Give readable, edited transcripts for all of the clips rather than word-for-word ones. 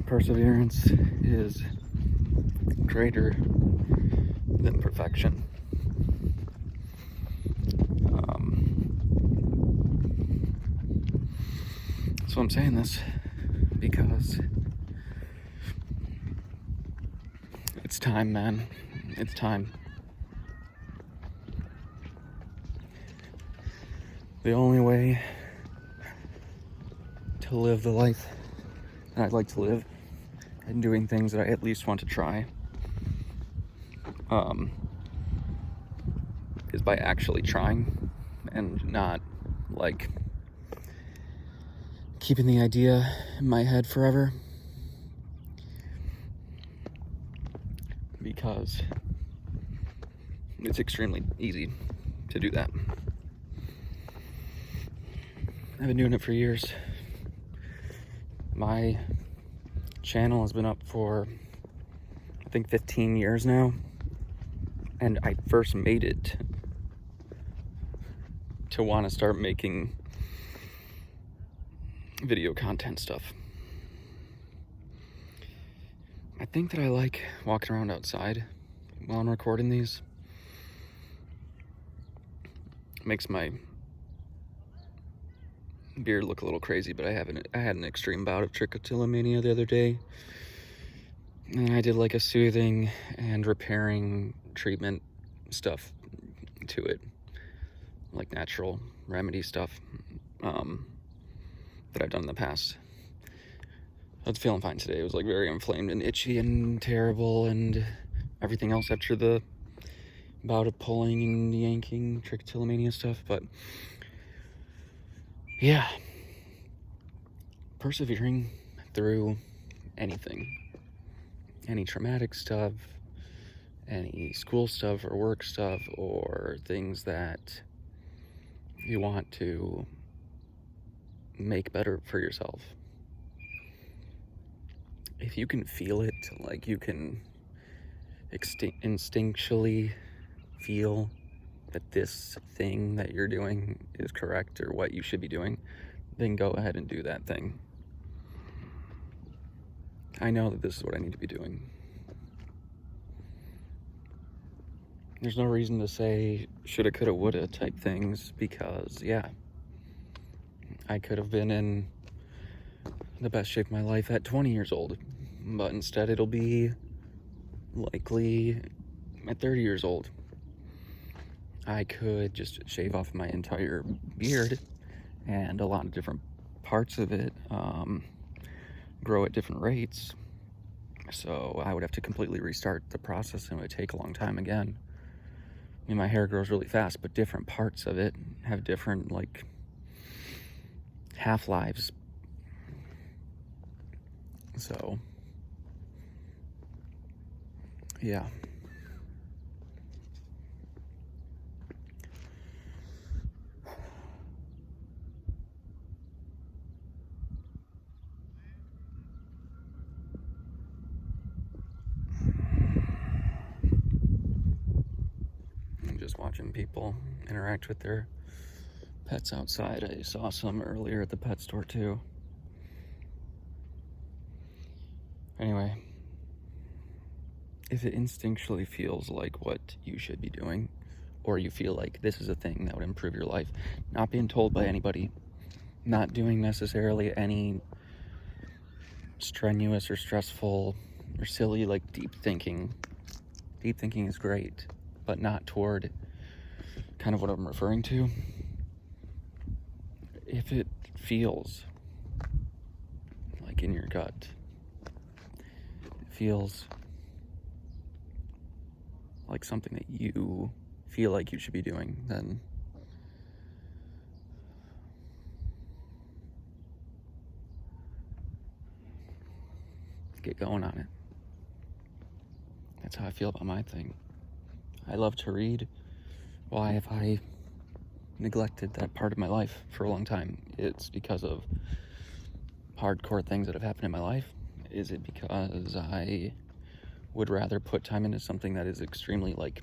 perseverance is greater than perfection. So I'm saying this because it's time, man. It's time. The only way to live the life that I'd like to live and doing things that I at least want to try is by actually trying and not like keeping the idea in my head forever, because it's extremely easy to do that. I've been doing it for years. My channel has been up for I think 15 years now, and I first made it to want to start making video content stuff. I think that I like walking around outside while I'm recording these. It makes my beard look a little crazy, but I had an extreme bout of trichotillomania the other day, and I did like a soothing and repairing treatment stuff to it, like natural remedy stuff that I've done in the past. I was feeling fine today. It was like very inflamed and itchy and terrible and everything else after the bout of pulling and yanking trichotillomania stuff. But yeah, persevering through anything, any traumatic stuff, any school stuff or work stuff, or things that you want to make better for yourself. If you can feel it, like you can instinctually feel that this thing that you're doing is correct or what you should be doing, then go ahead and do that thing. I know that this is what I need to be doing. There's no reason to say shoulda, coulda, woulda type things, because yeah, I could have been in the best shape of my life at 20 years old, but instead it'll be likely at 30 years old. I could just shave off my entire beard and a lot of different parts of it grow at different rates, so I would have to completely restart the process, and it would take a long time again. I mean, my hair grows really fast, but different parts of it have different like half-lives. So yeah, I'm just watching people interact with their pets outside. I saw some earlier at the pet store too. Anyway, if it instinctually feels like what you should be doing, or you feel like this is a thing that would improve your life, not being told by anybody, not doing necessarily any strenuous or stressful or silly like deep thinking. Deep thinking is great, but not toward kind of what I'm referring to. If it feels like in your gut, it feels like something that you feel like you should be doing, then get going on it. That's how I feel about my thing. I love to read. Why have I neglected that part of my life for a long time? It's because of hardcore things that have happened in my life? Is it because I would rather put time into something that is extremely like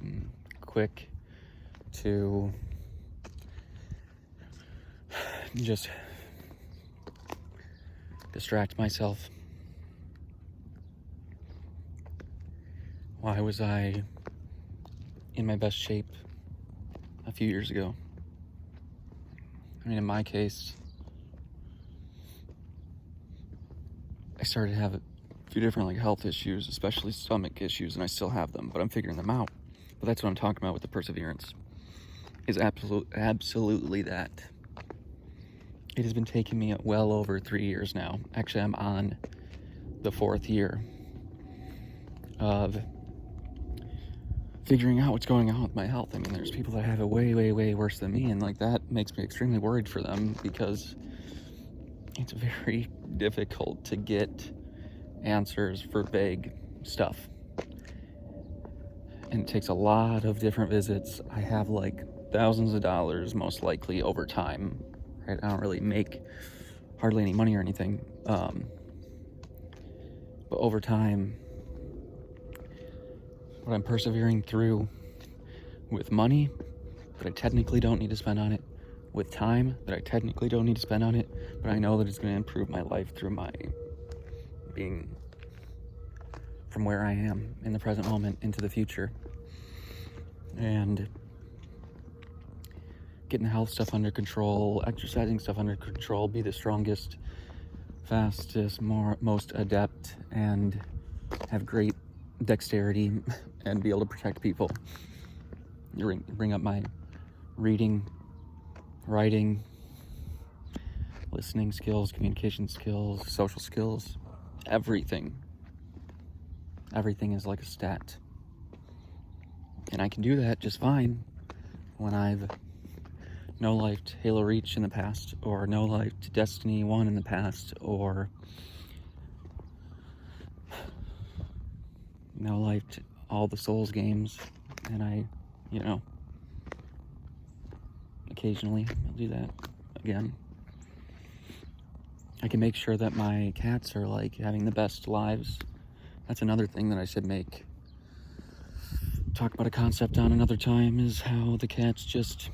quick to just distract myself Why was I in my best shape a few years ago? I mean, in my case, I started to have a few different like health issues, especially stomach issues, and I still have them, but I'm figuring them out. But that's what I'm talking about with the perseverance. Is absolutely that. It has been taking me well over 3 years now. Actually, I'm on the 4th year of figuring out what's going on with my health. I mean, there's people that have it way, way, way worse than me, and like that makes me extremely worried for them because it's very difficult to get answers for vague stuff. And it takes a lot of different visits. I have like thousands of dollars, most likely, over time. Right? I don't really make hardly any money or anything. But over time, what I'm persevering through with money that I technically don't need to spend on it, with time that I technically don't need to spend on it, but I know that it's going to improve my life through my being from where I am in the present moment into the future. And getting the health stuff under control, exercising stuff under control, be the strongest, fastest, most adept, and have great dexterity and be able to protect people. Bring up my reading, writing, listening skills, communication skills, social skills, everything. Everything is like a stat. And I can do that just fine when I've no-lifed Halo Reach in the past, or no-lifed Destiny 1 in the past, or no-lifed all the Souls games, and I, occasionally I'll do that again. I can make sure that my cats are like having the best lives. That's another thing that I should talk about a concept on another time, is how the cats just,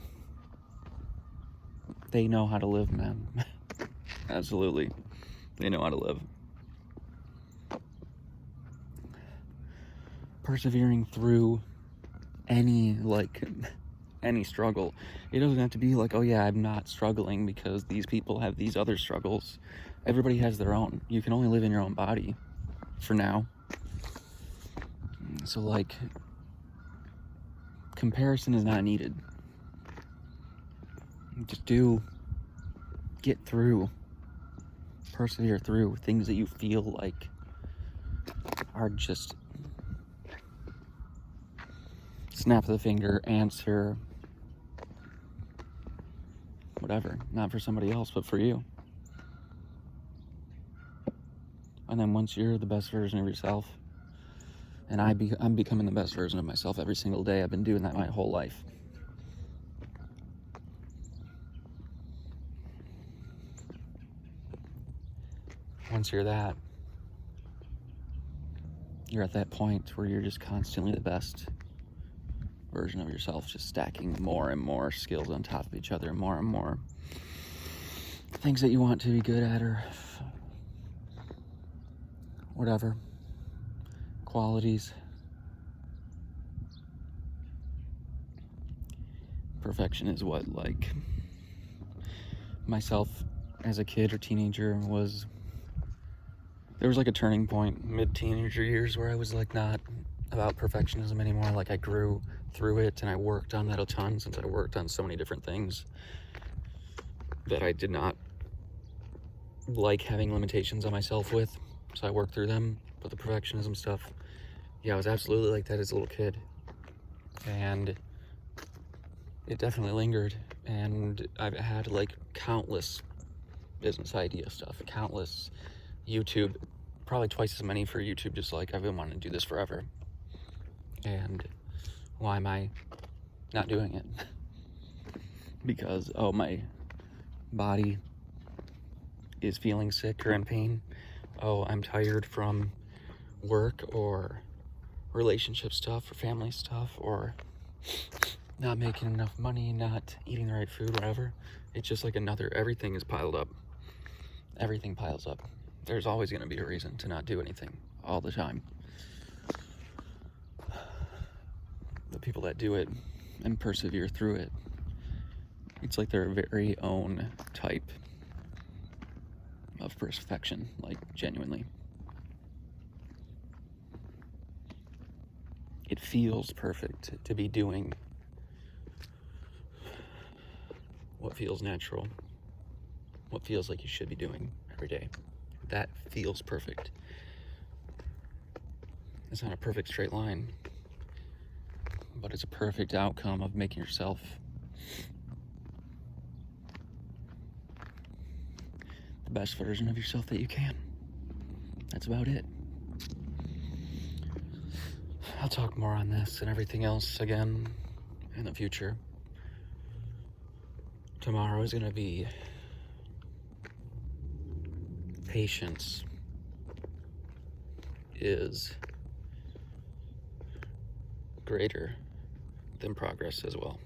they know how to live, man. Absolutely. They know how to live. Persevering through any struggle. It doesn't have to be like, oh yeah, I'm not struggling because these people have these other struggles. Everybody has their own. You can only live in your own body for now. So like, comparison is not needed. Just get through, persevere through things that you feel like are just snap of the finger answer, whatever, not for somebody else, but for you. And then once you're the best version of yourself, and I'm becoming the best version of myself every single day. I've been doing that my whole life. Once you're that, you're at that point where you're just constantly the best version of yourself, just stacking more and more skills on top of each other, more and more things that you want to be good at, or whatever qualities. Perfection is what, like, myself as a kid or teenager there was like a turning point mid-teenager years where I was like not about perfectionism anymore. Like I grew through it and I worked on that a ton, since I worked on so many different things that I did not like having limitations on myself with. So I worked through them. But the perfectionism stuff, yeah, I was absolutely like that as a little kid. And it definitely lingered. And I've had like countless business idea stuff, countless YouTube, probably twice as many for YouTube, just like I've been wanting to do this forever. And why am I not doing it? Because, oh, my body is feeling sick or in pain. Oh, I'm tired from work or relationship stuff or family stuff, or not making enough money, not eating the right food, whatever. It's just like everything is piled up. Everything piles up. There's always going to be a reason to not do anything all the time. the people that do it and persevere through it, it's like their very own type of perfection, like genuinely. It feels perfect to be doing what feels natural, what feels like you should be doing every day. That feels perfect. It's not a perfect straight line, but it's a perfect outcome of making yourself the best version of yourself that you can. That's about it. I'll talk more on this and everything else again in the future. Tomorrow is going to be patience is greater than progress as well.